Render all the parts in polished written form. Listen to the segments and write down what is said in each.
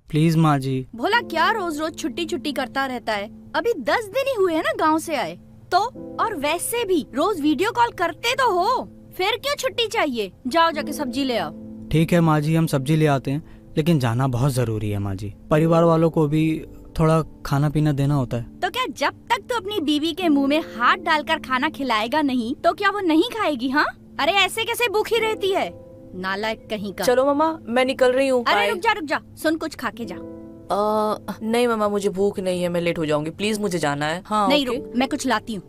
Please माँ जी। भोला क्या रोज रोज छुट्टी छुट्टी करता रहता है? अभी 10 दिन ही हुए हैं ना गांव से आए तो। और वैसे भी रोज वीडियो कॉल करते तो हो, फिर क्यों छुट्टी चाहिए? जाओ जाके सब्जी ले आओ। ठीक है माँ जी, हम सब्जी ले आते हैं, लेकिन जाना बहुत जरूरी है माँ जी। परिवार वालों को भी थोड़ा खाना पीना देना होता है। तो क्या जब तक तो अपनी बीवी के मुंह में हाथ डालकर खाना खिलाएगा नहीं तो क्या वो नहीं खाएगी? हाँ, अरे ऐसे कैसे भूखी रहती है, नालायक कहीं का। चलो मामा, मैं निकल रही हूँ। अरे रुक जा, सुन, कुछ खा के जा। नहीं मामा, मुझे भूख नहीं है, मैं लेट हो जाऊंगी, प्लीज मुझे जाना है। हाँ नहीं रुक, मैं कुछ लाती हूँ।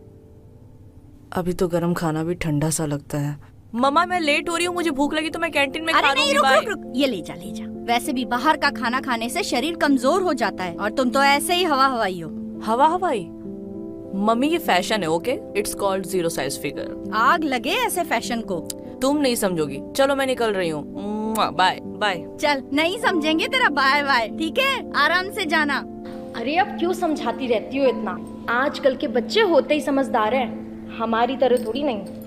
अभी तो गरम खाना भी ठंडा सा लगता है। मामा मैं लेट हो रही हूँ, मुझे भूख लगी तो मैं कैंटीन में खा लूंगी। नहीं, रुक, ये ले जा। वैसे भी बाहर का खाना खाने से शरीर कमजोर हो जाता है, और तुम तो ऐसे ही हवा हवाई हो। हवा हवाई? मम्मी ये फैशन है, okay? It's called zero size figure. आग लगे ऐसे फैशन को। तुम नहीं समझोगी। चलो मैं निकल रही हूँ, बाय बाय। चल, नहीं समझेंगे तेरा बाय बाय, ठीक है? आराम से जाना। अरे अब क्यों समझाती रहती हो इतना? आजकल के बच्चे होते ही समझदार हैं, हमारी तरह थोड़ी नहीं।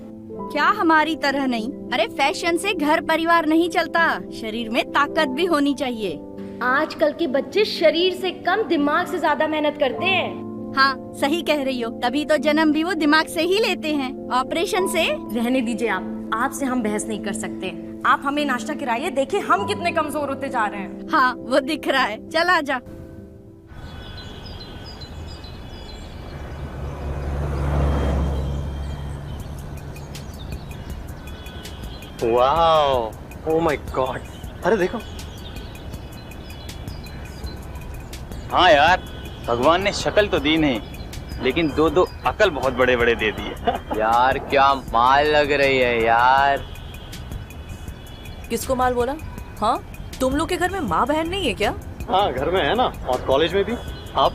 क्या हमारी तरह नहीं? अरे फैशन से घर परिवार नहीं चलता, शरीर में ताकत भी होनी चाहिए। आजकल के बच्चे शरीर से कम दिमाग से ज्यादा मेहनत करते हैं। हाँ सही कह रही हो, तभी तो जन्म भी वो दिमाग से ही लेते हैं, ऑपरेशन से। रहने दीजिए, आपसे हम बहस नहीं कर सकते। आप हमें नाश्ता खिलाइए, देखिए हम कितने कमजोर होते जा रहे हैं। हाँ वो दिख रहा है, चल आजा। वाह, ओ माय गॉड, अरे देखो। हाँ यार, भगवान ने शक्ल तो दी नहीं, लेकिन दो दो अकल बहुत बड़े बड़े दे दिए। यार क्या माल लग रही है यार। किसको माल बोला? हाँ, तुम लोग के घर में माँ बहन नहीं है क्या? हाँ घर में है ना, और कॉलेज में भी। आप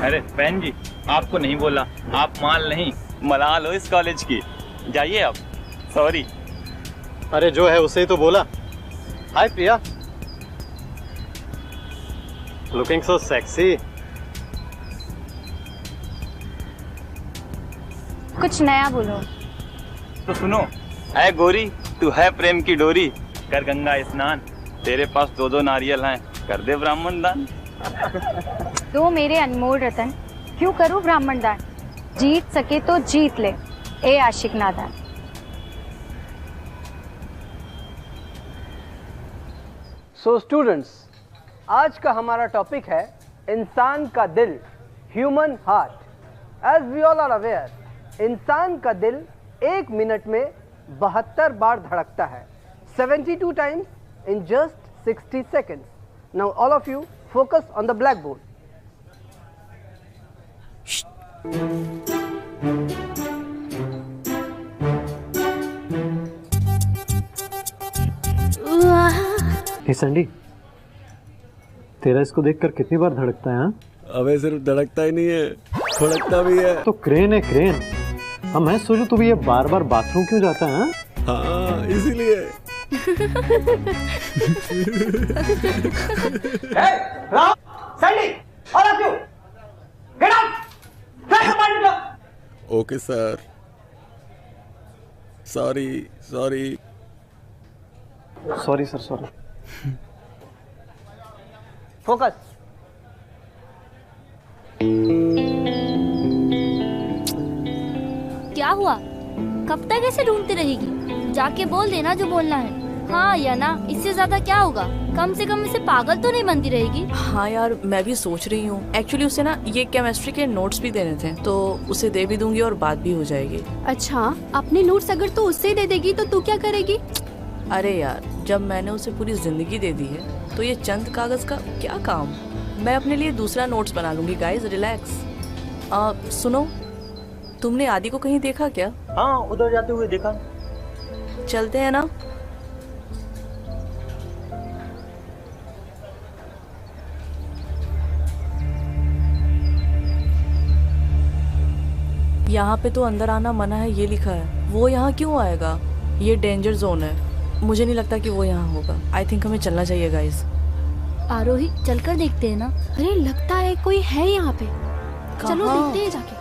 अरे बहन जी, आपको नहीं बोला, आप माल नहीं मलाल हो इस कॉलेज की। जाइए आप। सॉरी। अरे जो है उसे ही तो बोला। हाय प्रिया, लुकिंग सो सेक्सी। कुछ नया बोलो। तो सुनो, है गोरी तू है प्रेम की डोरी, कर गंगा स्नान, तेरे पास दो दो नारियल हैं, कर दे ब्राह्मण दान। तो मेरे अनमोल रतन, क्यों करूं ब्राह्मण दान? जीत सके तो जीत ले, ए आशिक नादान। सो स्टूडेंट्स, आज का हमारा टॉपिक है इंसान का दिल, human heart. As we all are aware, इंसान का दिल एक मिनट में 72 बार धड़कता है, 72 times in just 60 seconds। Now all of you focus on the black board. Hey Sandy, तेरा इसको देखकर कितनी बार धड़कता है? हाँ? अबे सिर्फ धड़कता ही नहीं है, धड़कता भी है। तो क्रेन है क्रेन। हाँ मैं सोचू तू भी ये बार बार बाथरूम क्यों जाता है? हाँ इसीलिए। Sandy, all of you get out. Okay sir, sorry sorry sorry sir, sorry. Focus. क्या हुआ? कब तक ऐसे ढूंढती रहेगी? जाके बोल देना जो बोलना है। हाँ या ना, इससे ज्यादा क्या होगा? कम से कम इसे पागल तो नहीं बनती रहेगी। हाँ यार, मैं भी सोच रही हूँ। एक्चुअली उसे ना ये केमिस्ट्री के नोट्स भी देने थे, तो उसे दे भी दूंगी और बात भी हो जाएगी। अच्छा, अपने नोट्स अगर तो उससे दे देगी तो तू क्या करेगी? अरे यार, जब मैंने उसे पूरी जिंदगी दे दी है तो ये चंद कागज का क्या काम। मैं अपने लिए दूसरा नोट्स बना लूंगी। Guys relax. सुनो, तुमने आदि को कहीं देखा क्या? हाँ, उधर जाते हुए देखा। चलते हैं ना? यहाँ पे तो अंदर आना मना है ये लिखा है। वो यहाँ क्यों आएगा? ये डेंजर जोन है। मुझे नहीं लगता कि वो यहाँ होगा। आई थिंक हमें चलना चाहिए गाइस। आरोही, चलकर देखते हैं ना। अरे लगता है कोई है यहाँ पे। चलो देखते हैं जाके।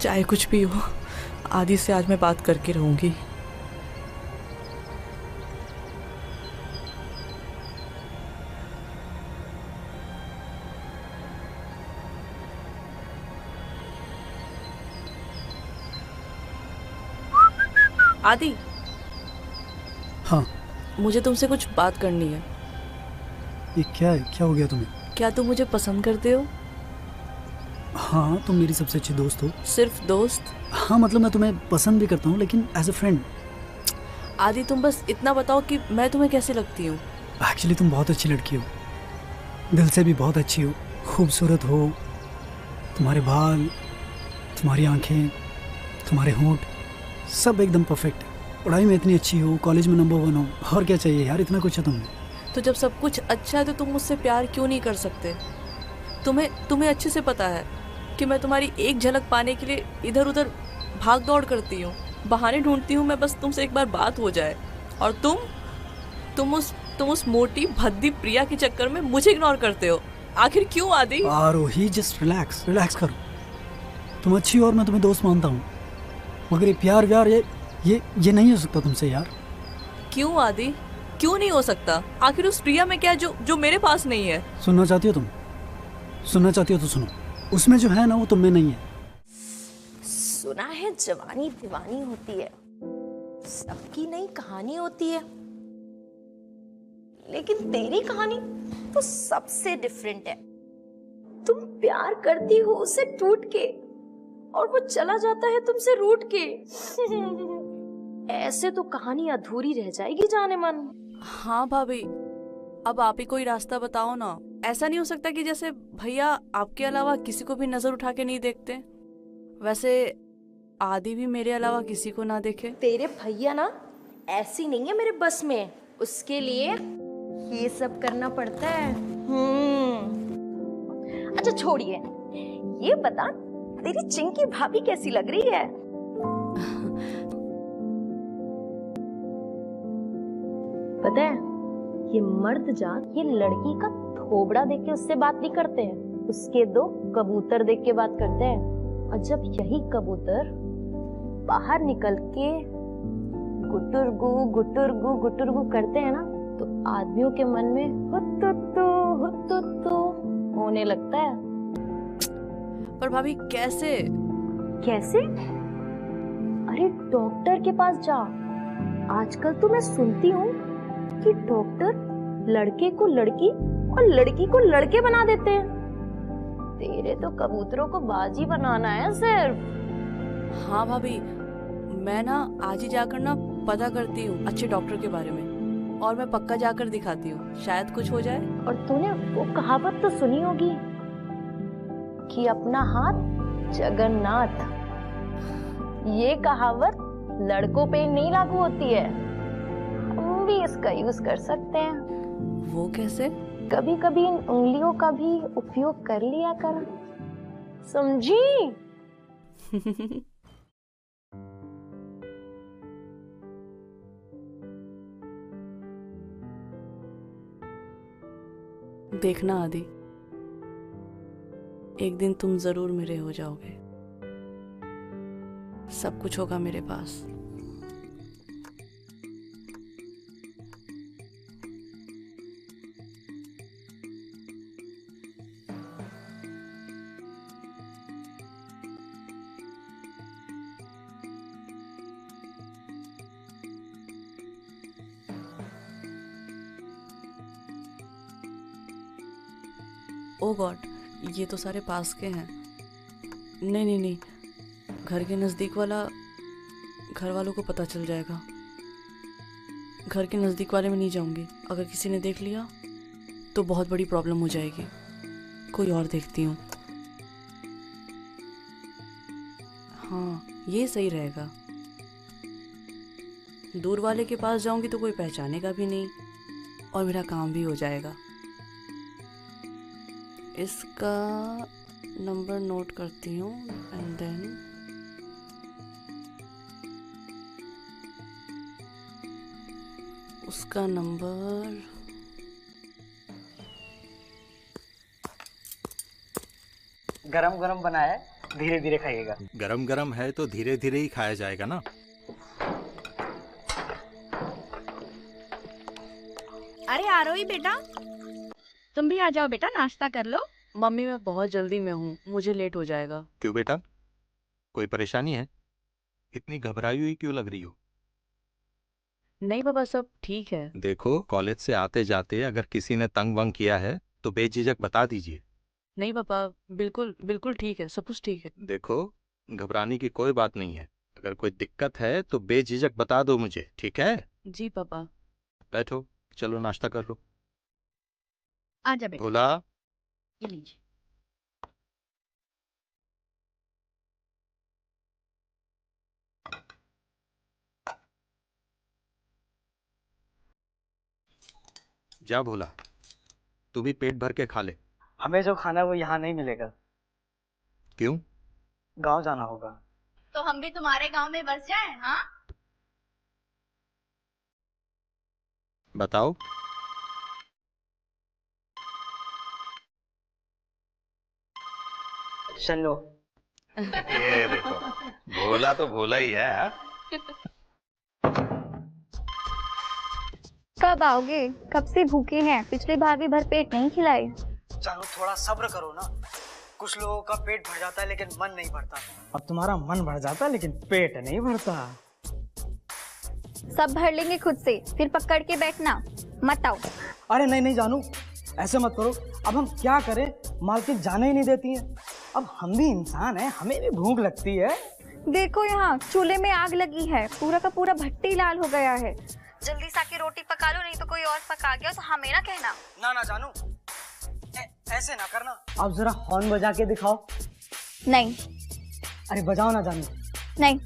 चाहे कुछ भी हो, आदि से आज मैं बात करके रहूंगी। आदि, हाँ मुझे तुमसे कुछ बात करनी है। ये क्या है? क्या हो गया तुम्हें? क्या तुम मुझे पसंद करते हो? हाँ, तुम मेरी सबसे अच्छी दोस्त हो। सिर्फ दोस्त? हाँ, मतलब मैं तुम्हें पसंद भी करता हूँ, लेकिन एज अ फ्रेंड। आदि, तुम बस इतना बताओ कि मैं तुम्हें कैसे लगती हूँ? एक्चुअली तुम बहुत अच्छी लड़की हो, दिल से भी बहुत अच्छी हो, खूबसूरत हो। तुम्हारे बाल, तुम्हारी आंखें, तुम्हारे होंठ, सब एकदम परफेक्ट है। पढ़ाई में इतनी अच्छी हो, कॉलेज में नंबर 1 हो, और क्या चाहिए यार? इतना कुछ है तुम्हें। तो जब सब कुछ अच्छा है तो तुम मुझसे प्यार क्यों नहीं कर सकते? तुम्हें अच्छे से पता है कि मैं तुम्हारी एक झलक पाने के लिए इधर उधर भाग दौड़ करती हूँ, बहाने ढूंढती हूँ मैं, बस तुमसे एक बार बात हो जाए। और तुम उस मोटी भद्दी प्रिया के चक्कर में मुझे इग्नोर करते हो। आखिर क्यों आदि? आरोही, जस्ट रिलैक्स करो। तुम अच्छी हो और मैं तुम्हें दोस्त मानता हूँ, मगर ये प्यार व्यार ये नहीं हो सकता तुमसे यार। क्यों आदि? क्यों नहीं हो सकता? आखिर उस प्रिया में क्या जो मेरे पास नहीं है? सुनना चाहती हो तुम? सुनना चाहती हो तो सुनो। उसमें जो है ना, वो तुम में नहीं है। सुना है जवानी दीवानी होती है, सबकी नई कहानी होती है, लेकिन तेरी कहानी तो सबसे डिफरेंट है। तुम प्यार करती हो उसे टूट के, और वो चला जाता है तुमसे रूठ के। ऐसे तो कहानी अधूरी रह जाएगी जाने मन। हाँ भाभी, अब आप ही कोई रास्ता बताओ ना। ऐसा नहीं हो सकता कि जैसे भैया आपके अलावा किसी को भी नजर उठा के नहीं देखते, वैसे आदि भी मेरे अलावा किसी को ना देखे। तेरे भैया ना ऐसी नहीं है मेरे बस में, उसके लिए ये सब करना पड़ता है। अच्छा छोड़िए, ये बता तेरी चिंकी भाभी कैसी लग रही है? पता है, ये मर्द जात ये लड़की का थोबड़ा देख के उससे बात नहीं करते हैं, उसके 2 कबूतर देख के बात करते हैं। और जब यही कबूतर बाहर निकल के गुटुरगु गुटुरगु गुटुरगु करते हैं ना, तो आदमियों के मन में हुत्तुत्तु होने लगता है। पर भाभी कैसे? अरे डॉक्टर के पास जा। आजकल तो मैं सुनती हूँ कि डॉक्टर लड़के को लड़की और लड़की को लड़के बना देते हैं। तेरे तो कबूतरों को बाजी बनाना है सिर्फ। हाँ भाभी, मैं ना आज ही जाकर ना पता करती हूँ अच्छे डॉक्टर के बारे में, और मैं पक्का जाकर दिखाती हूँ, शायद कुछ हो जाए। और तूने वो कहावत तो सुनी होगी कि अपना हाथ जगन्नाथ। ये कहावत लड़कों पे नहीं लागू होती है, हम भी इसका यूज कर सकते हैं। वो कैसे? कभी कभी इन उंगलियों का भी उपयोग कर लिया कर, समझी? देखना आदि, एक दिन तुम जरूर मेरे हो जाओगे। सब कुछ होगा मेरे पास। ओ गॉड, ये तो सारे पास के हैं। नहीं, घर के नज़दीक वाला घर वालों को पता चल जाएगा। घर के नज़दीक वाले में नहीं जाऊंगी, अगर किसी ने देख लिया तो बहुत बड़ी प्रॉब्लम हो जाएगी। कोई और देखती हूँ। हाँ, ये सही रहेगा। दूर वाले के पास जाऊंगी तो कोई पहचानेगा भी नहीं और मेरा काम भी हो जाएगा। इसका नंबर नोट करती हूँ एंड देन उसका नंबर गरम गरम बना है, धीरे धीरे खाइएगा। गरम गरम है तो धीरे धीरे ही खाया जाएगा ना। अरे आरोही बेटा, तुम भी आ जाओ बेटा, नाश्ता कर लो। मम्मी मैं बहुत जल्दी में हूँ, मुझे लेट हो जाएगा। क्यों बेटा, कोई परेशानी है? इतनी घबराई हुई क्यों लग रही हो? नहीं पापा, सब ठीक है। देखो, कॉलेज से आते जाते अगर किसी ने तंग वंग किया है तो बेझिझक बता दीजिए। नहीं पापा, बिल्कुल बिल्कुल ठीक है, सब कुछ ठीक है। देखो, घबराने की कोई बात नहीं है। अगर कोई दिक्कत है तो बेझिझक बता दो मुझे, ठीक है? जी पापा। बैठो, चलो नाश्ता कर लो। आजा बेटा। भोला, ये लीजिए। जा भोला, तू भी पेट भर के खा ले। हमें जो खाना है वो यहाँ नहीं मिलेगा। क्यों? गांव जाना होगा। तो हम भी तुम्हारे गांव में बस जाएं, हाँ? बताओ। चलो। ये देखो, भोला तो भोला ही है। हाँ? कब आओगे? कब से भूखे हैं, पिछली बार भी भर पेट नहीं खिलाए। जानू थोड़ा सब्र करो ना। कुछ लोगों का पेट भर जाता है लेकिन मन नहीं भरता। अब तुम्हारा मन भर जाता है लेकिन पेट नहीं भरता। सब भर लेंगे खुद से, फिर पकड़ के बैठना मत आओ। अरे नहीं नहीं जानू, ऐसे मत करो। अब हम क्या करें, मालकिन जाने ही नहीं देती है। अब हम भी इंसान हैं, हमें भी भूख लगती है। देखो यहाँ चूल्हे में आग लगी है, पूरा का पूरा भट्टी लाल हो गया है। जल्दी से आके रोटी पका लो, नहीं तो कोई और पका गया तो हमें ना कहना। ना ना जानू, ऐसे ना करना। आप जरा हॉर्न बजा के दिखाओ। नहीं। अरे बजाओ ना जानू। नहीं।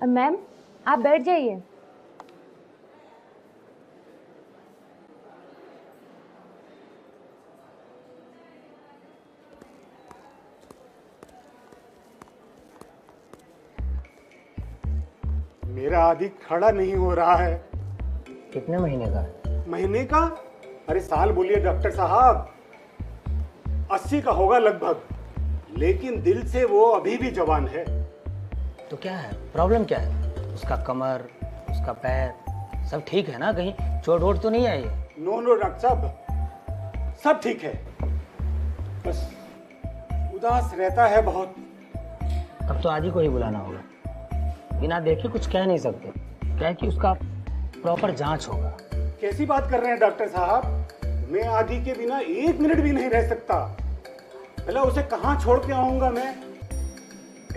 मैम आप बैठ जाइए। मेरा आदि खड़ा नहीं हो रहा है। कितने महीने का है? महीने का? अरे साल बोलिए डॉक्टर साहब। 80 का होगा लगभग, लेकिन दिल से वो अभी भी जवान है। तो क्या है, प्रॉब्लम क्या है? उसका कमर, उसका पैर सब ठीक है ना? कहीं चोट वोट तो नहीं आई? नो नो डॉक्टर साहब, सब ठीक है, बस उदास रहता है बहुत। अब तो आदि को ही बुलाना होगा। बिना देखे कुछ कह नहीं सकते, क्या है कि उसका प्रॉपर जांच होगा। कैसी बात कर रहे हैं डॉक्टर साहब? मैं आदि के बिना 1 मिनट भी नहीं रह सकता। भला उसे कहाँ छोड़ के आऊंगा मैं?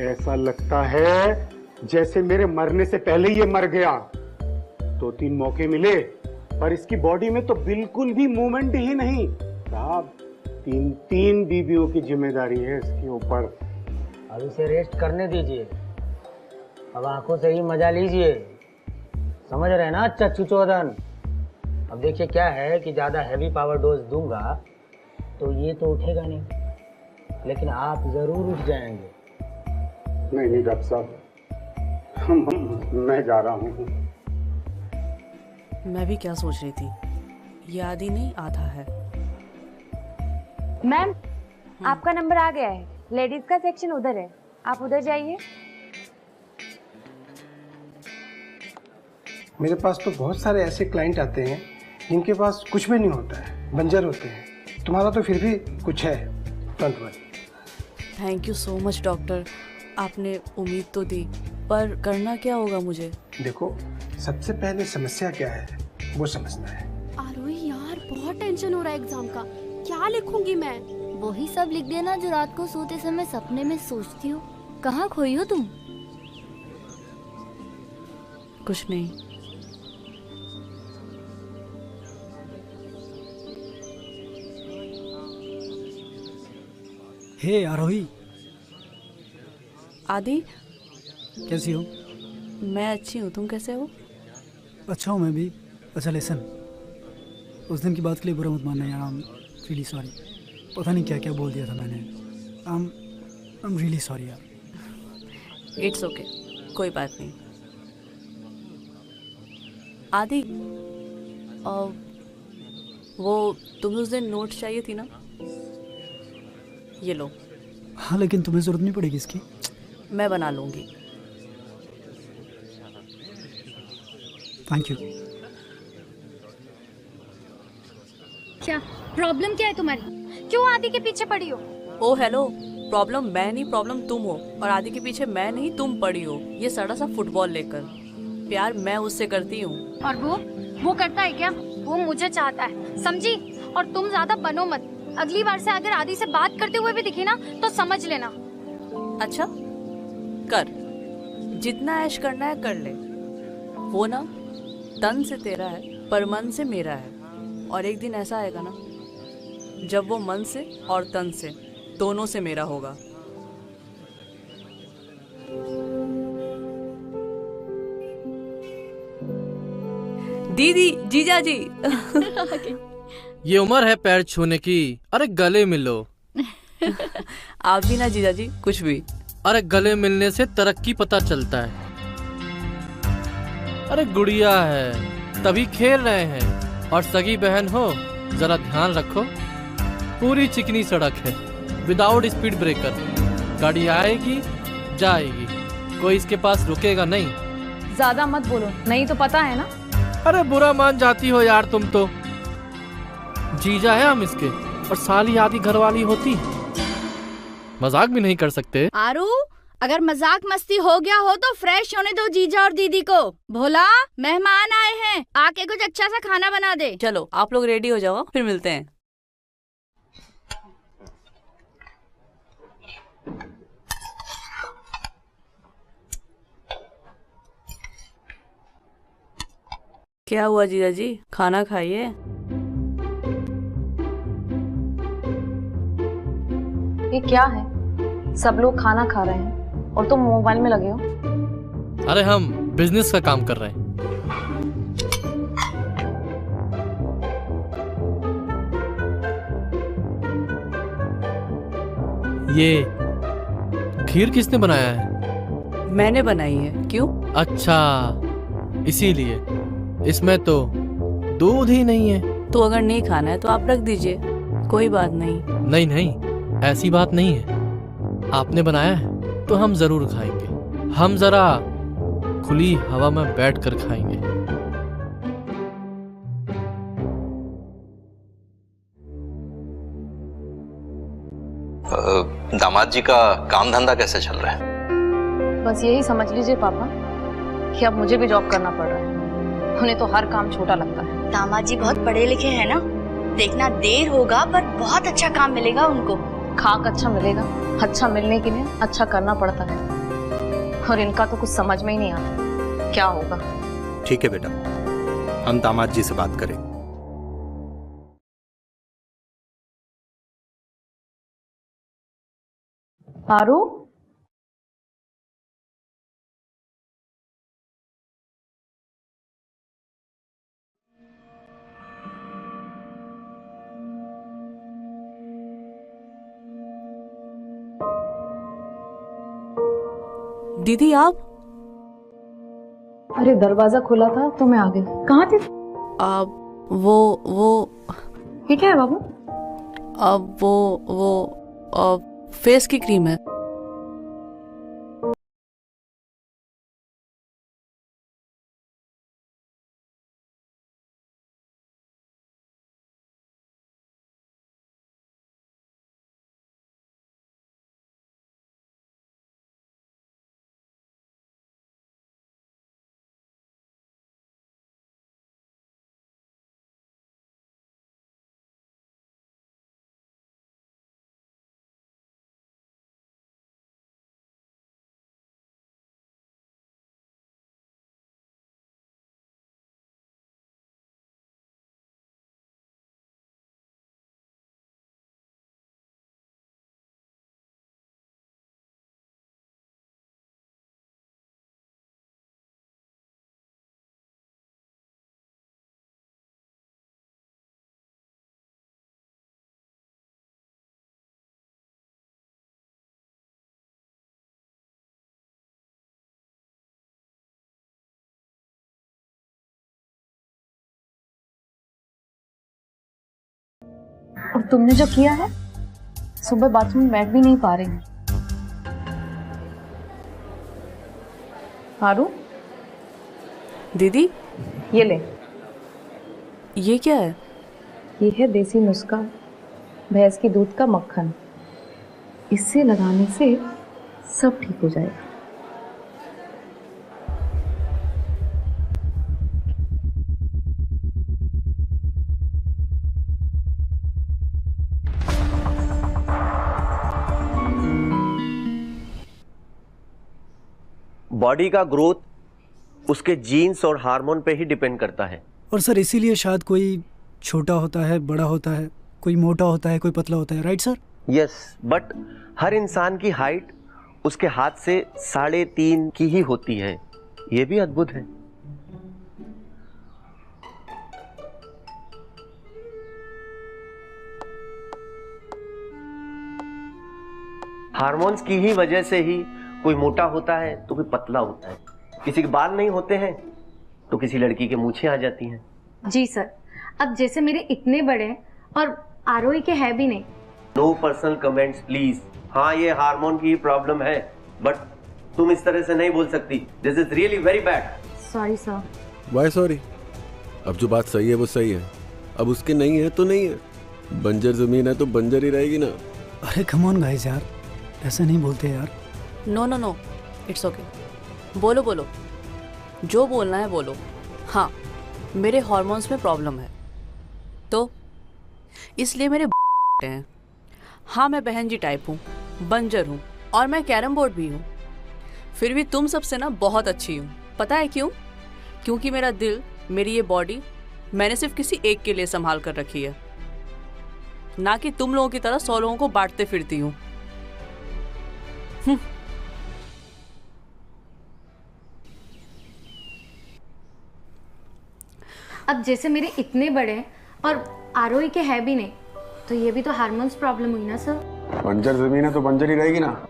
ऐसा लगता है जैसे मेरे मरने से पहले ये मर गया। 2-3 मौके मिले पर इसकी बॉडी में तो बिल्कुल भी मूवमेंट ही नहीं। साहब 3 बीवियों की जिम्मेदारी है इसके ऊपर। अब इसे रेस्ट करने दीजिए, अब आंखों से ही मजा लीजिए। समझ रहे हैं ना चच्चू चौधन? अब देखिए क्या है कि ज्यादा हैवी पावर डोज दूंगा तो ये तो उठेगा नहीं, लेकिन आप जरूर उठ जाएंगे। नहीं नहीं डॉक्टर साहब, मैं जा रहा हूँ। मैं भी क्या सोच रही थी, ये आदि नहीं आधा है। मैम आपका नंबर आ गया है, लेडीज का सेक्शन उधर है, आप उधर जाइए। मेरे पास तो बहुत सारे ऐसे क्लाइंट आते हैं जिनके पास कुछ भी नहीं होता है, बंजर होते हैं। तुम्हारा तो फिर भी कुछ है। Don't worry. Thank you so much doctor, आपने उम्मीद तो दी, पर करना क्या होगा मुझे? देखो, सबसे पहले समस्या क्या है वो समझना है। आरोही यार बहुत टेंशन हो रहा है एग्जाम का, क्या लिखूंगी मैं? वही सब लिख देना जो रात को सोते समय सपने में सोचती हो। कहाँ खोई हो तुम? कुछ नहीं। हे आरोही। आदि कैसी हो? मैं अच्छी हूँ, तुम कैसे हो? अच्छा हूँ मैं भी। अच्छा लिसन, उस दिन की बात के लिए बुरा मत मानना यार, आई एम रियली सॉरी। पता नहीं क्या क्या बोल दिया था मैंने। आई एम रियली सॉरी यार। इट्स ओके, कोई बात नहीं। आदि, वो तुम्हें उस दिन नोट चाहिए थी ना, ये लो। हाँ लेकिन तुम्हें ज़रूरत नहीं पड़ेगी इसकी। मैं बना लूँगी। Thank you. क्या प्रॉब्लम क्या है तुम्हारी? क्यों आदि के पीछे पड़ी हो? ओ हेलो, प्रॉब्लम मैं नहीं, प्रॉब्लम तुम हो। और आदि के पीछे मैं नहीं, तुम पड़ी हो ये सड़ा सा फुटबॉल लेकर। प्यार मैं उससे करती हूँ। और वो करता है क्या? वो मुझे चाहता है, समझी? और तुम ज्यादा बनो मत। अगली बार से अगर आदि से बात करते हुए भी दिखे ना तो समझ लेना। अच्छा कर, जितना ऐश करना है कर ले। वो ना तन से तेरा है पर मन से मेरा है। और एक दिन ऐसा आएगा ना जब वो मन से और तन से दोनों से मेरा होगा। दीदी, जीजा जी। ये उम्र है पैर छूने की, अरे गले मिलो। आप भी ना जीजा जी, कुछ भी। अरे गले मिलने से तरक्की पता चलता है। अरे गुड़िया है तभी खेल रहे हैं, और सगी बहन हो जरा ध्यान रखो। पूरी चिकनी सड़क है, विदाउट स्पीड ब्रेकर। गाड़ी आएगी जाएगी, कोई इसके पास रुकेगा नहीं। ज्यादा मत बोलो, नहीं तो पता है ना। अरे बुरा मान जाती हो यार तुम तो। जीजा है हम इसके, और साली आदि घरवाली होती। मजाक भी नहीं कर सकते। आरू, अगर मजाक मस्ती हो गया हो तो फ्रेश होने दो जीजा और दीदी को। भोला, मेहमान आए हैं, आके कुछ अच्छा सा खाना बना दे। चलो आप लोग रेडी हो जाओ, फिर मिलते हैं। क्या हुआ जीजा जी, खाना खाइए। ये क्या है? सब लोग खाना खा रहे हैं और तुम मोबाइल में लगे हो। अरे हम बिजनेस का काम कर रहे हैं। ये खीर किसने बनाया है? मैंने बनाई है। क्यों? अच्छा इसीलिए। इसमें तो दूध ही नहीं है। तो अगर नहीं खाना है तो आप रख दीजिए, कोई बात नहीं। नहीं नहीं, ऐसी बात नहीं है। आपने बनाया है तो हम जरूर खाएंगे। हम जरा खुली हवा में बैठकर खाएंगे। दामाद जी का काम धंधा कैसे चल रहा है? बस यही समझ लीजिए पापा कि अब मुझे भी जॉब करना पड़ रहा है। उन्हें तो हर काम छोटा लगता है। दामाद जी बहुत पढ़े लिखे हैं ना, देखना देर होगा पर बहुत अच्छा काम मिलेगा उनको। खाक अच्छा मिलेगा, अच्छा मिलने के लिए अच्छा करना पड़ता है, और इनका तो कुछ समझ में ही नहीं आता क्या होगा। ठीक है बेटा, हम दामाद जी से बात करें। आरू, दीदी आप? अरे दरवाजा खुला था तो मैं आ गई। कहाँ थे? वो ये क्या है बाबू? वो फेस की क्रीम है। और तुमने जो किया है, सुबह बाथरूम में बैठ भी नहीं पा रही। हारू दीदी, ये ले। ये क्या है? ये है देसी नुस्खा, भैंस की दूध का मक्खन। इससे लगाने से सब ठीक हो जाएगा। बॉडी का ग्रोथ उसके जीन्स और हार्मोन पे ही डिपेंड करता है। और सर इसीलिए शायद कोई छोटा होता है, बड़ा होता है, कोई मोटा होता है, कोई पतला होता है, राइट सर? यस, बट हर इंसान की हाइट उसके हाथ से 3.5 की ही होती है। ये भी अद्भुत है। हार्मोन्स की ही वजह से ही कोई मोटा होता है तो कोई पतला होता है। किसी के बाल नहीं होते हैं तो किसी लड़की के मूंछें आ जाती हैं। जी सर, अब जैसे मेरे इतने बड़े हैं और आरोही के है भी नहीं। No personal comments please. हाँ, ये हार्मोन की प्रॉब्लम है, बट तुम इस तरह से नहीं बोल सकती। This is really very bad. Sorry sir. Why sorry? अब जो बात सही है वो सही है, अब उसके नहीं है तो नहीं है। बंजर जमीन है तो बंजर ही रहेगी ना। अरे कम ऑन गाइस यार, ऐसा नहीं बोलते यार। No no no, it's okay. बोलो बोलो, जो बोलना है बोलो। हाँ, मेरे हार्मोन्स में प्रॉब्लम है तो इसलिए मेरे हैं। हाँ, मैं बहन जी टाइप हूँ, बंजर हूँ और मैं कैरम बोर्ड भी हूँ। फिर भी तुम सबसे ना बहुत अच्छी हूँ। पता है क्यों? क्योंकि मेरा दिल, मेरी ये बॉडी मैंने सिर्फ किसी एक के लिए संभाल कर रखी है, ना कि तुम लोगों की तरह 100 लोगों को बांटते फिरती हूँ। अब जैसे मेरे इतने बड़े हैं और आरोही के है भी नहीं, तो ये भी तो हार्मोन्स प्रॉब्लम हुई ना सर। बंजर जमीन है तो बंजर ही रहेगी ना।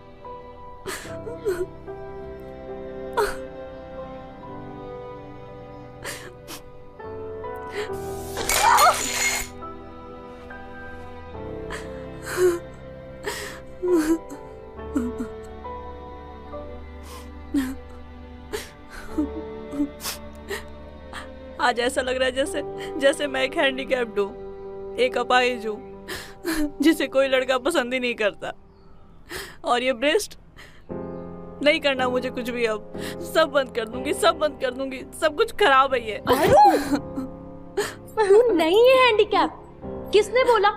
आज ऐसा लग रहा है जैसे मैं एक हैंडीकैप्ड हूँ, एक अपाहिज हूँ जिसे कोई लड़का पसंद ही नहीं करता। और ये ब्रेस्ट नहीं करना मुझे कुछ भी। अब सब बंद कर दूंगी, सब बंद कर दूंगी। सब कुछ खराब है ये। तू नहीं है हैंडीकैप। किसने बोला?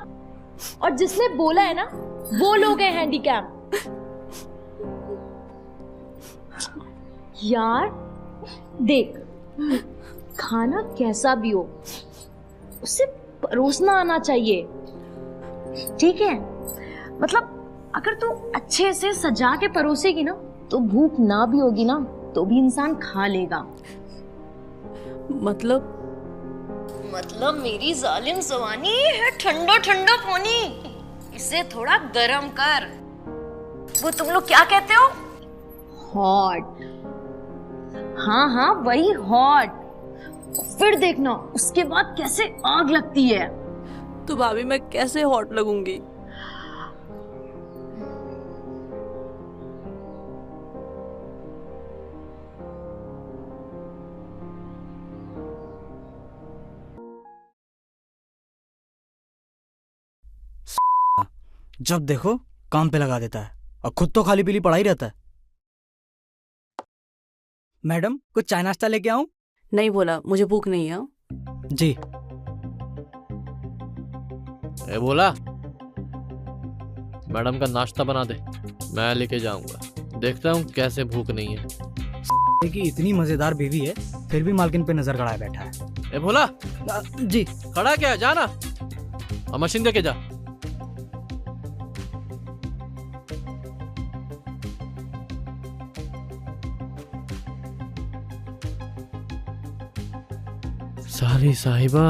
और जिसने बोला है ना, वो लोग हैं हैंडीकैप। यार देख, खाना कैसा भी हो उसे परोसना आना चाहिए, ठीक है? मतलब अगर तू अच्छे से सजा के परोसेगी ना, तो भूख ना भी होगी ना तो भी इंसान खा लेगा। मतलब मेरी जालिम जवानी है ठंडा ठंडा पानी, इसे थोड़ा गरम कर। वो तुम लोग क्या कहते हो? हॉट। हाँ हाँ, वही हॉट। फिर देखना उसके बाद कैसे आग लगती है। तो भाभी मैं कैसे हॉट लगूंगी? जब देखो काम पे लगा देता है और खुद तो खाली पीली पड़ा ही रहता है। मैडम, कुछ चाय नाश्ता लेके आऊं? नहीं बोला, मुझे भूख नहीं है। जी। ए बोला, मैडम का नाश्ता बना दे, मैं लेके जाऊंगा। देखता हूँ कैसे भूख नहीं है। कि इतनी मजेदार बीवी है फिर भी मालकिन पे नजर गड़ाए बैठा है। ए बोला। जी। खड़ा क्या है, जाना और मशीन देके जा। सारी साहिबा।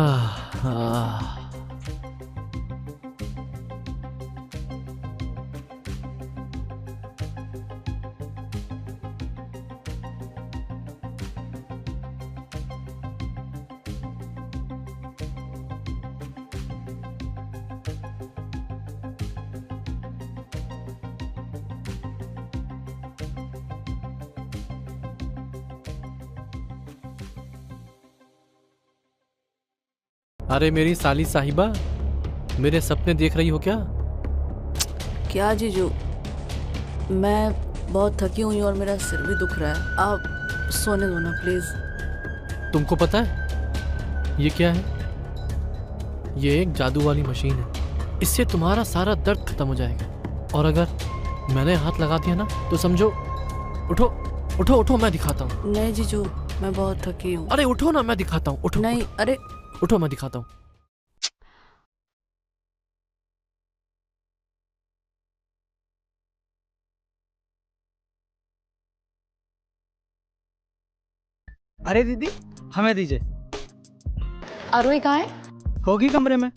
अरे मेरी साली साहिबा, मेरे सपने देख रही हो क्या? क्या जीजू, मैं बहुत थकी हुई हूँ और मेरा सिर भी दुख रहा है, आप सोने दो ना प्लीज। तुमको पता है ये क्या है? ये एक जादू वाली मशीन है। इससे तुम्हारा सारा दर्द खत्म हो जाएगा। और अगर मैंने हाथ लगा दिया ना तो समझो, उठो उठो उठो, मैं दिखाता हूँ। नहीं जीजू, मैं बहुत थकी हूँ। अरे उठो ना, मैं दिखाता हूँ। उठो। नहीं, अरे उठो, मैं दिखाता हूँ। अरे दीदी, हमें दीजिए। आरोही कहाँ है? होगी कमरे में।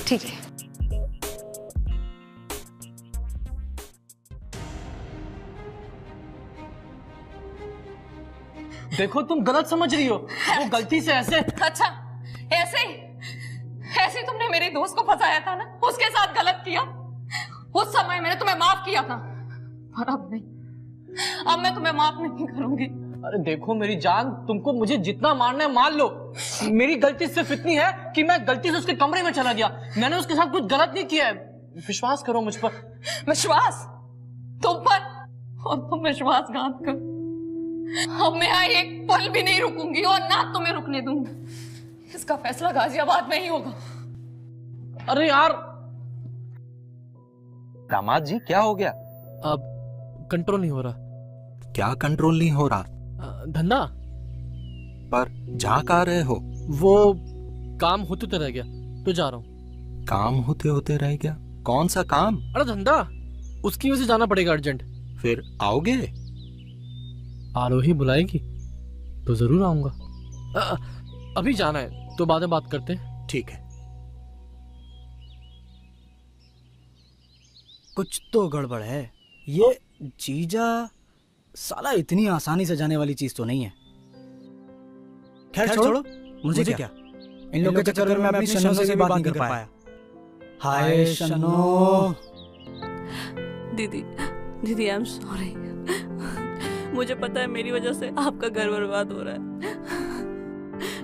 ठीक है। देखो तुम गलत समझ रही हो, वो गलती से ऐसे। अच्छा, ऐसे तुमने मेरे दोस्त को फंसाया था ना, उसके साथ गलत किया। उस समय मैंने तुम्हें माफ किया था, पर अब नहीं, अब मैं तुम्हें माफ नहीं करूंगी। अरे देखो मेरी जान, तुमको मुझे जितना मारना है मार लो। मेरी गलती सिर्फ इतनी है कि मैं गलती से उसके कमरे में चला गया। मैंने उसके साथ कुछ गलत नहीं किया है, विश्वास करो मुझ पर। विश्वास तुम पर? और तुम विश्वासघात कर। अब मैं यहाँ एक पल भी नहीं रुकूंगी और ना तुम्हें रुकने दूंगी। इसका फैसला गाजियाबाद में ही होगा। अरे यार दामाद जी, क्या हो गया? अब कंट्रोल नहीं हो रहा। क्या कंट्रोल नहीं हो रहा? धंधा। पर जा कहाँ रहे हो? वो काम होते तो रह गया, तो जा रहा हूँ। काम होते होते रह गया? कौन सा काम? अरे धंधा, उसकी वजह से जाना पड़ेगा अर्जेंट। फिर आओगे? आरोही बुलाएगी तो जरूर आऊंगा। अभी जाना है तो बाद में बात करते हैं। ठीक है। कुछ तो गड़बड़ है। ये जीजा साला इतनी आसानी से जाने वाली चीज तो नहीं है। खैर छोड़ो, मुझे क्या, इन लोगों के चक्कर में मैं अपनी शन्नो से भी बात नहीं कर पाया। हाय शन्नो। दीदी, दीदी आई एम सॉरी। मुझे पता है मेरी वजह से आपका घर बर्बाद हो रहा है।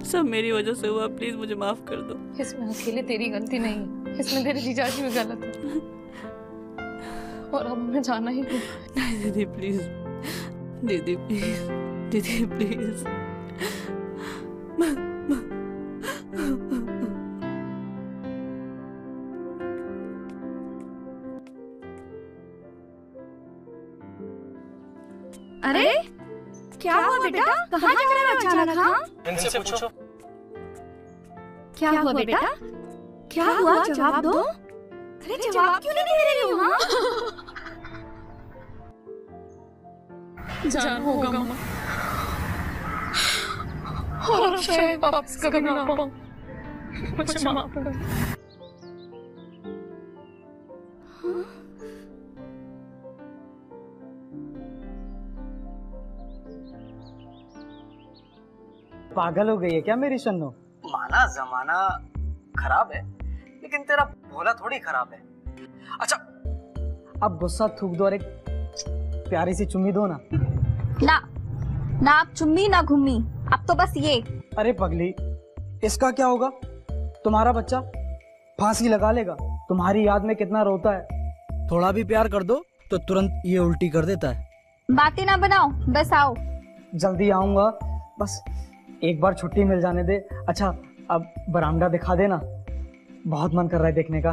सब मेरी वजह से हुआ, प्लीज मुझे माफ कर दो। इसमें अकेले तेरी गलती नहीं है, इसमें तेरे जीजाजी भी गलत है। और अब हमें जाना ही होगा। नहीं दीदी प्लीज, दीदी प्लीज, दीदी प्लीज। अरे क्या हुआ बेटा, कहाँ जा रहे हो अचानक? हाँ, इनसे पूछो। क्या हुआ बेटा, क्या हुआ, जवाब दो। अरे जवाब क्यों नहीं दे रही हो? हाँ, जान होगा और शायद वापस कभी ना पाऊं। मुझे माफ कर। पागल हो गई है क्या मेरी शन्नो? माना जमाना खराब है, लेकिन तेरा भोला थोड़ी खराब है। अच्छा अब गुस्सा थूक दो और एक प्यारी सी चुम्मी दो ना। ना आप चुम्मी ना घुम्मी, अब तो बस ये। अरे पगली, इसका क्या होगा? तुम्हारा बच्चा फांसी लगा लेगा, तुम्हारी याद में कितना रोता है। थोड़ा भी प्यार कर दो तो तुरंत ये उल्टी कर देता है। बातें ना बनाओ, बस आओ। जल्दी आऊंगा, बस एक बार छुट्टी मिल जाने दे। अच्छा अब बरामदा दिखा देना, बहुत मन कर रहा है देखने का।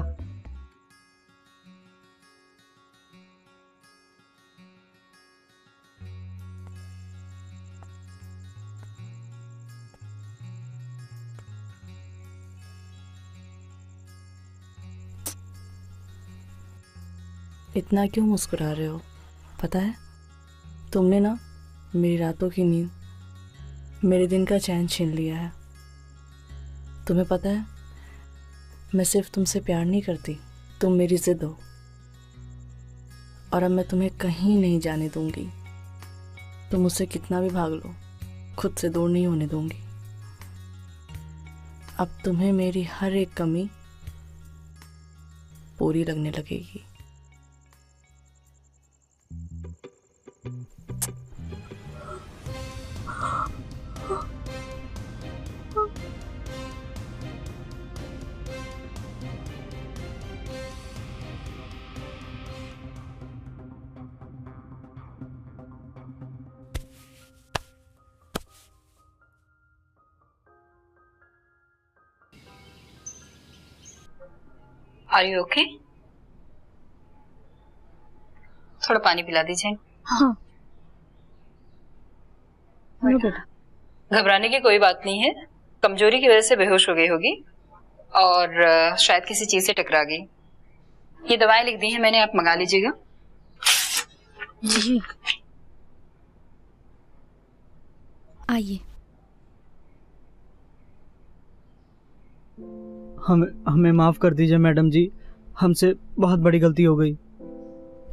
इतना क्यों मुस्कुरा रहे हो? पता है तुमने ना मेरी रातों की नींद, मेरे दिन का चैन छीन लिया है। तुम्हें पता है मैं सिर्फ तुमसे प्यार नहीं करती, तुम मेरी जिद हो, और अब मैं तुम्हें कहीं नहीं जाने दूंगी। तुम मुझसे कितना भी भाग लो, खुद से दूर नहीं होने दूंगी। अब तुम्हें मेरी हर एक कमी पूरी लगने लगेगी। Are you okay? थोड़ा पानी पिला दीजिए। हाँ। घबराने की कोई बात नहीं है, कमजोरी की वजह से बेहोश हो गई होगी और शायद किसी चीज से टकरा गई। ये दवाएं लिख दी हैं मैंने, आप मंगा लीजिएगा। जी आइए। हमें माफ़ कर दीजिए मैडम जी, हमसे बहुत बड़ी गलती हो गई।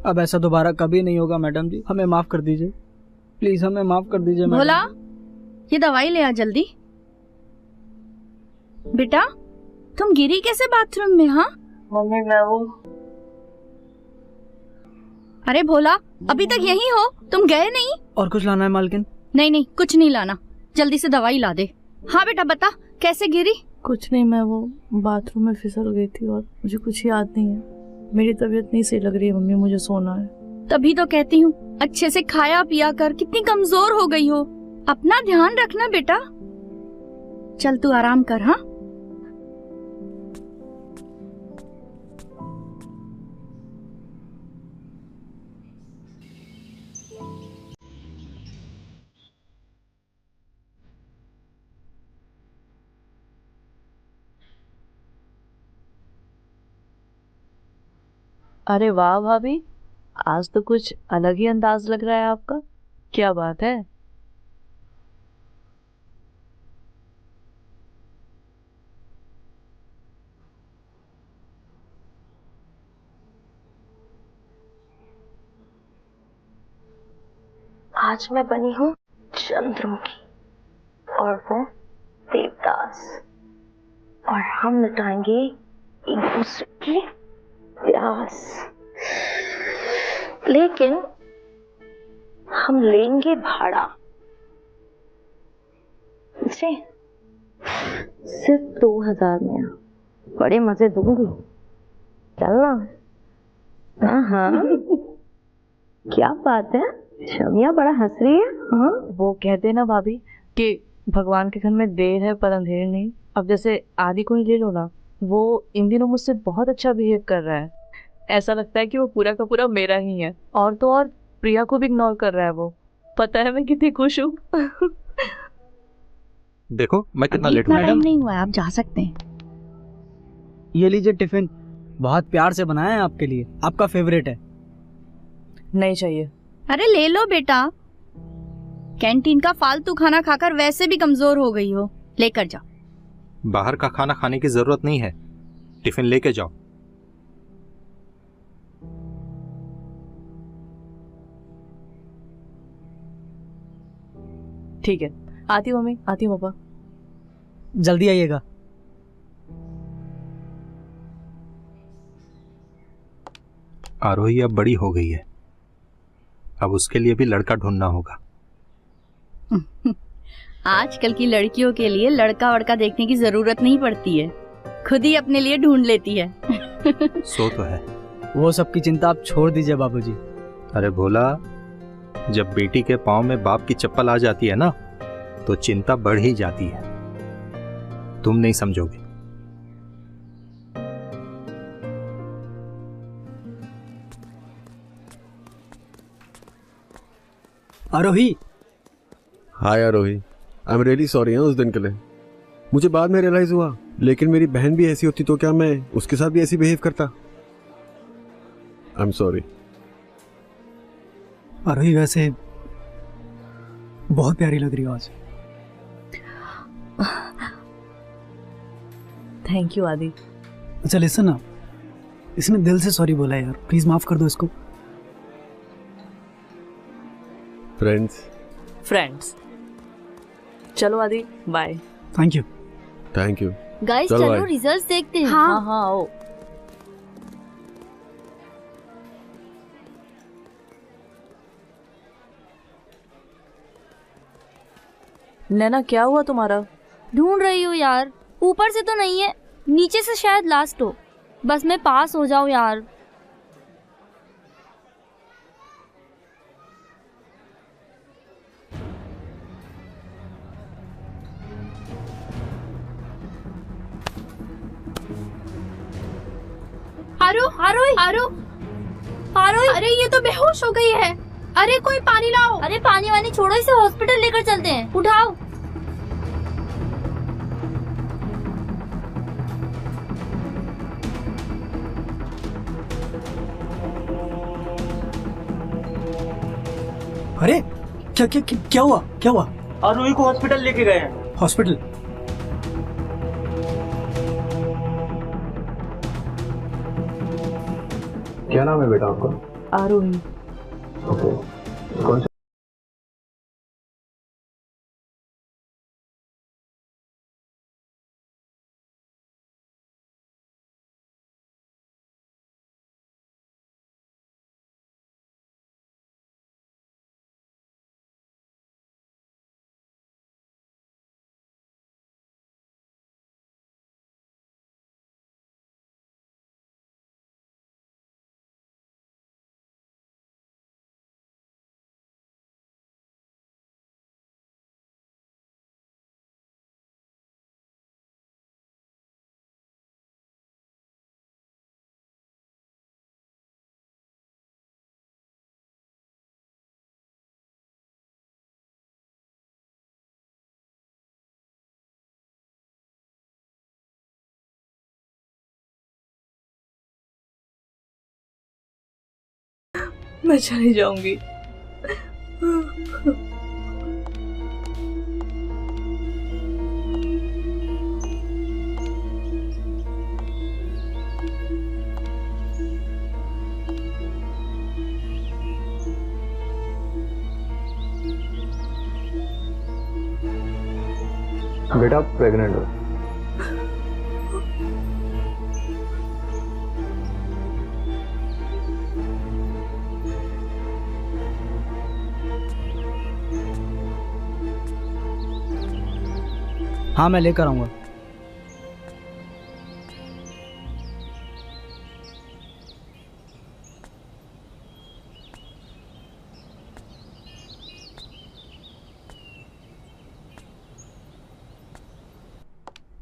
अब ऐसा दोबारा कभी नहीं होगा मैडम जी, हमें माफ़ कर दीजिए प्लीज़, हमें माफ़ कर दीजिए मैडम। भोला, ये दवाई ले आ जल्दी। बेटा तुम गिरी कैसे बाथरूम में? हाँ मम्मी मैं वो। अरे भोला, अभी तक यहीं हो, तुम गए नहीं? और कुछ लाना है मालकिन? नहीं नहीं, कुछ नहीं लाना, जल्दी से दवाई ला दे। हाँ बेटा बता, कैसे गिरी? कुछ नहीं, मैं वो बाथरूम में फिसल गई थी और मुझे कुछ याद नहीं है। मेरी तबीयत नहीं सही लग रही है मम्मी, मुझे सोना है। तभी तो कहती हूँ अच्छे से खाया पिया कर, कितनी कमजोर हो गई हो। अपना ध्यान रखना बेटा। चल तू आराम कर। हाँ अरे वाह भाभी, आज तो कुछ अलग ही अंदाज लग रहा है आपका। क्या बात है? आज मैं बनी हूँ चंद्रमुखी और वो देवदास, और हम मिटाएंगे एक दूसरे की प्यास, लेकिन हम लेंगे भाड़ा। जी सिर्फ 2000 में, बड़े मजे दूंगी, चलना। हाँ क्या बात है, शमिया बड़ा हंस रही है। हाँ वो कहते हैं ना भाभी कि भगवान के घर में देर है पर अंधेर नहीं। अब जैसे आदि को ही ले लो ना, वो इन दिनों मुझसे बहुत अच्छा बिहेव कर रहा है। ऐसा लगता है कि वो पूरा का पूरा मेरा ही है। और तो और प्रिया को भी इग्नोर कर रहा है वो। पता है मैं कितनी खुश हूँ। देखो मैं कितना लेट इतना टाइम नहीं हुआ, आप जा सकते हैं। ये लीजिए टिफिन, बहुत प्यार से बनाया है आपके लिए, आपका फेवरेट है। नहीं चाहिए। अरे ले लो बेटा, कैंटीन का फालतू खाना खाकर वैसे भी कमजोर हो गई हो, लेकर जाओ। बाहर का खाना खाने की जरूरत नहीं है, टिफिन लेके जाओ। ठीक है, आती हूँ मम्मी, आती हूँ पापा। जल्दी आइएगा। आरोही अब बड़ी हो गई है, अब उसके लिए भी लड़का ढूंढना होगा। आजकल की लड़कियों के लिए लड़का वड़का देखने की जरूरत नहीं पड़ती है, खुद ही अपने लिए ढूंढ लेती है। सो तो है। वो सब की चिंता आप छोड़ दीजिए बाबूजी। अरे भोला, जब बेटी के पाँव में बाप की चप्पल आ जाती है ना, तो चिंता बढ़ ही जाती है। तुम नहीं समझोगे। आरोही। हाय आरोही, आई एम रियली सॉरी उस दिन के लिए। मुझे बाद में रियलाइज हुआ, लेकिन मेरी बहन भी ऐसी होती तो क्या मैं उसके साथ भी ऐसी बिहेव करता? I am sorry. आरोही वैसे बहुत प्यारी लग रही हो आज। थैंक यू आदि। अच्छा लिसन ना, इसने दिल से सॉरी बोला यार, प्लीज माफ कर दो इसको। फ्रेंड्स चलो Adi, bye. Thank you. Thank you. Guys चलो रिजल्ट्स देखते हैं। हाँ हाँ आओ। नैना क्या हुआ तुम्हारा? ढूंढ रही हूँ यार, ऊपर से तो नहीं है, नीचे से शायद लास्ट हो। बस मैं पास हो जाऊँ यार। आरो आरो आरो आरो, अरे ये तो बेहोश हो गई है। अरे कोई पानी लाओ। अरे पानी वानी छोड़ो, इसे हॉस्पिटल लेकर चलते हैं, उठाओ। अरे क्या क्या क्या हुआ, क्या हुआ? आरोही को हॉस्पिटल लेके गए हैं। हॉस्पिटल? क्या नाम है बेटा आपका? आरोही। ओके, कौन सा? मैं चली जाऊंगी। बेटा प्रेग्नेंट हो। हाँ मैं लेकर आऊंगा।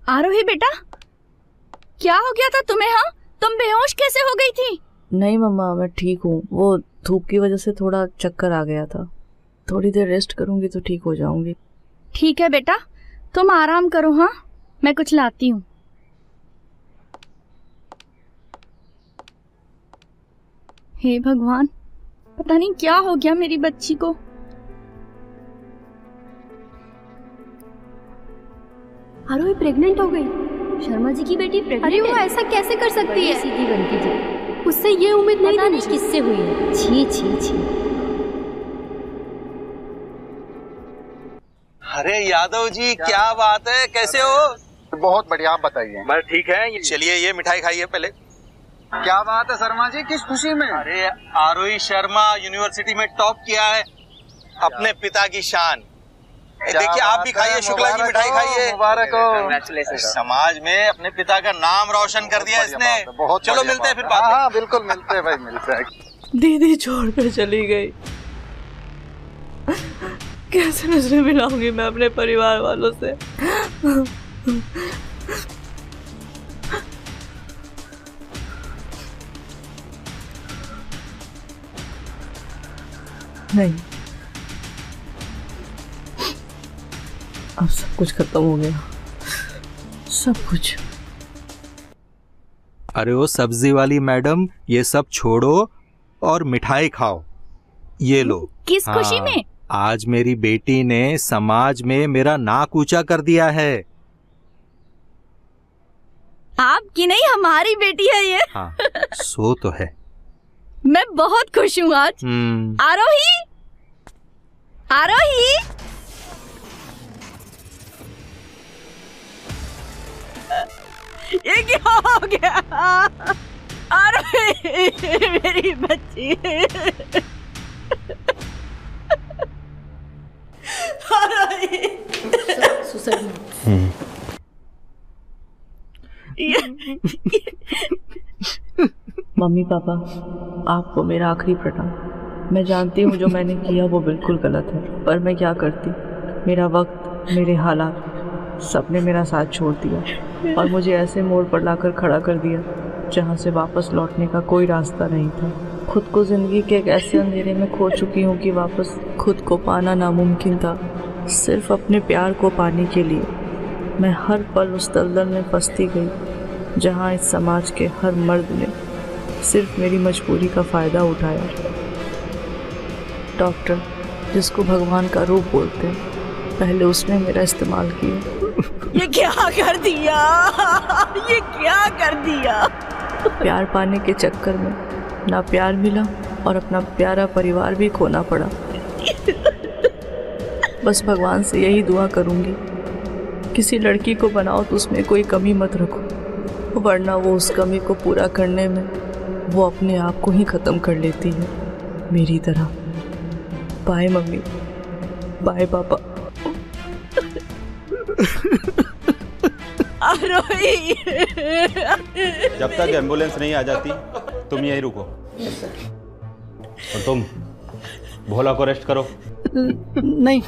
आरोही बेटा, क्या हो गया था तुम्हें? हाँ, तुम बेहोश कैसे हो गई थी? नहीं मम्मा, मैं ठीक हूँ। वो धूप की वजह से थोड़ा चक्कर आ गया था। थोड़ी देर रेस्ट करूंगी तो ठीक हो जाऊंगी। ठीक है बेटा, तुम आराम करो। हाँ, मैं कुछ लाती हूँ। हे भगवान, पता नहीं क्या हो गया मेरी बच्ची को। आरोही प्रेग्नेंट हो गई। शर्मा जी की बेटी प्रेग्नेंट अरे वो है? ऐसा कैसे कर सकती है? सीधी बनती जी, उससे ये उम्मीद नहीं थी। किससे हुई है? छी छी छी। अरे यादव जी, क्या बात है, कैसे हो? बहुत बढ़िया, आप बताइए। बस ठीक है। चलिए ये मिठाई खाइए पहले। क्या बात है शर्मा जी, किस खुशी में? अरे आरोही शर्मा यूनिवर्सिटी में टॉप किया है, अपने पिता की शान। देखिए आप भी खाइए, शुक्ला की मिठाई खाइए। मुबारक हो। समाज में अपने पिता का नाम रोशन कर दिया इसने। चलो मिलते हैं फिर बाद में। हाँ बिल्कुल मिलते हैं भाई, मिलते हैं। दीदी छोड़ कर चली गई, कैसे नजरें मिलाऊंगी मैं अपने परिवार वालों से? नहीं, अब सब कुछ खत्म हो गया, सब कुछ। अरे वो सब्जी वाली मैडम, ये सब छोड़ो और मिठाई खाओ। ये लो। किस खुशी में? आज मेरी बेटी ने समाज में मेरा नाक ऊंचा कर दिया है। आपकी नहीं, हमारी बेटी है ये। हाँ, सो तो है। मैं बहुत खुश हूँ आज। आरोही, आरोही, ये क्या हो गया? आरोही मेरी बच्ची। मम्मी पापा, आपको मेरा आखिरी प्रणाम। मैं जानती हूँ जो मैंने किया वो बिल्कुल गलत है, पर मैं क्या करती। मेरा वक्त, मेरे हालात, सबने मेरा साथ छोड़ दिया और मुझे ऐसे मोड़ पर लाकर खड़ा कर दिया जहाँ से वापस लौटने का कोई रास्ता नहीं था। खुद को जिंदगी के एक ऐसे अंधेरे में खो चुकी हूँ कि वापस खुद को पाना नामुमकिन था। सिर्फ अपने प्यार को पाने के लिए मैं हर पल उस दलदल में फंसती गई जहाँ इस समाज के हर मर्द ने सिर्फ मेरी मजबूरी का फ़ायदा उठाया। डॉक्टर, जिसको भगवान का रूप बोलते हैं, पहले उसने मेरा इस्तेमाल किया। ये क्या कर दिया, ये क्या कर दिया। प्यार पाने के चक्कर में ना प्यार मिला और अपना प्यारा परिवार भी खोना पड़ा। बस भगवान से यही दुआ करूंगी, किसी लड़की को बनाओ तो उसमें कोई कमी मत रखो, वरना वो उस कमी को पूरा करने में वो अपने आप को ही ख़त्म कर लेती है, मेरी तरह। बाय मम्मी, बाय पापा। जब तक एम्बुलेंस नहीं आ जाती तुम यहीं रुको। और तुम भोला को अरेस्ट करो। नहीं,